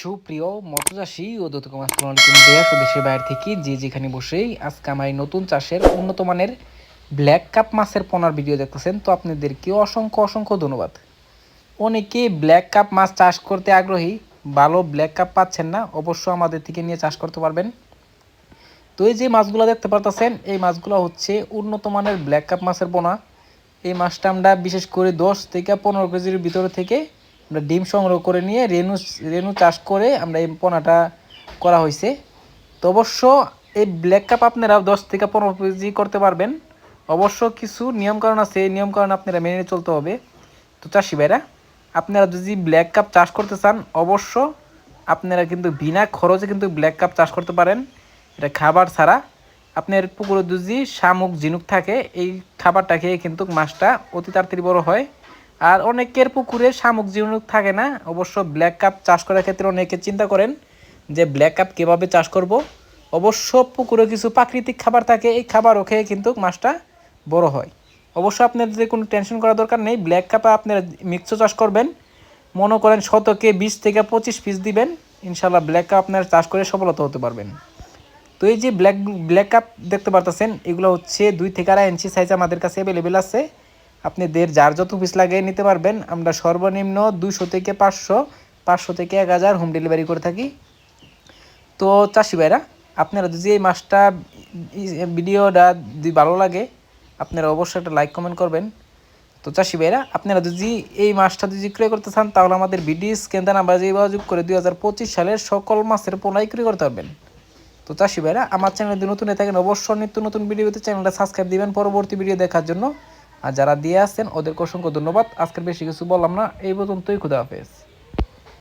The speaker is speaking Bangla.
সুপ্রিয় মৎস্যচাষী ও দর্শক আসসালামু আলাইকুম দেশ ও দেশের বাইরে থেকে যে যেখানে বসেই আজকে আমার এই নতুন চাষের উন্নত মানের ব্ল্যাক কাপ মাছের পোনার ভিডিও দেখতেছেন, তো আপনাদেরকেও অসংখ্য অসংখ্য ধন্যবাদ। অনেকে ব্ল্যাক কাপ মাছ চাষ করতে আগ্রহী, ভালো ব্ল্যাক কাপ পাচ্ছেন না, অবশ্য আমাদের থেকে নিয়ে চাষ করতে পারবেন। তো এই যে মাছগুলো দেখতে পারতেছেন, এই মাছগুলো হচ্ছে উন্নত মানের ব্ল্যাক কাপ মাছের পোনা। এই মাছটা আমরা বিশেষ করে 10 থেকে 15 কেজির ভিতরে থেকে আমরা ডিম সংগ্রহ করে নিয়ে রেনু চাষ করে আমরা এই পোনাটা করা হয়েছে। তো অবশ্য এই ব্ল্যাক কাপ আপনারা 10 থেকে 15 কেজি করতে পারবেন। অবশ্য কিছু নিয়মকানুন আছে, এই নিয়মকানুন আপনারা মেনে চলতে হবে। তো চাষি ভাইরা, আপনারা যদি ব্ল্যাক কাপ চাষ করতে চান, অবশ্য আপনারা কিন্তু বিনা খরচে কিন্তু ব্ল্যাক কাপ চাষ করতে পারেন। এটা খাবার ছাড়া আপনার পুকুরে যদি শামুক ঝিনুক থাকে, এই খাবারটা খেয়ে কিন্তু মাছটা অতি তাড়াতাড়ি বড় হয়। আর অনেকের পুকুরে শামুক ঝিনুক থাকে না, অবশ্য ব্ল্যাক কাপ চাষ করার ক্ষেত্রে অনেকে চিন্তা করেন যে ব্ল্যাক কাপ কীভাবে চাষ করব। অবশ্য পুকুরে কিছু প্রাকৃতিক খাবার থাকে, এই খাবারও খেয়ে কিন্তু মাছটা বড় হয়। অবশ্য আপনাদের কোনো টেনশন করার দরকার নেই। ব্ল্যাক কাপে আপনারা মিক্স চাষ করবেন, মনে করেন শতকে 20 থেকে 25 পিস দিবেন, ইনশাল্লাহ ব্ল্যাক কাপ আপনারা চাষ করে সফলতা হতে পারবেন। তো এই যে ব্ল্যাক কাপ দেখতে পারতেছেন, এগুলো হচ্ছে 2 থেকে 2.5 ইঞ্চি সাইজ আমাদের কাছে অ্যাভেলেবেল আছে। আপনাদের যার যত পিস লাগে নিতে পারবেন। আমরা সর্বনিম্ন 200 থেকে 500, 500 থেকে 1000 হোম ডেলিভারি করে থাকি। তো চাষি ভাইরা, আপনারা যদি এই মাছটা ভিডিওটা যদি ভালো লাগে, আপনারা অবশ্যই একটা লাইক কমেন্ট করবেন। তো চাষি ভাইরা, আপনারা যদি এই মাছটা যদি ক্রয় করতে চান, তাহলে আমাদের ভিডিও স্ক্যান নাম্বার যে যোগাযোগ করে 2025 সালের সকল মাছের পোনাই ক্রয় করতে পারবেন। তো চাষি ভাইরা, আমার চ্যানেল যদি নতুন হয়ে থাকেন, অবশ্যই নিত্য নতুন ভিডিওতে চ্যানেলটা সাবস্ক্রাইব দিবেন পরবর্তী ভিডিও দেখার জন্য। আর যারা দিয়ে আসছেন ওদেরকে অসংখ্য ধন্যবাদ। আজকের বেশি কিছু বললাম না, এই পর্যন্তই। খুদা হাফেজ।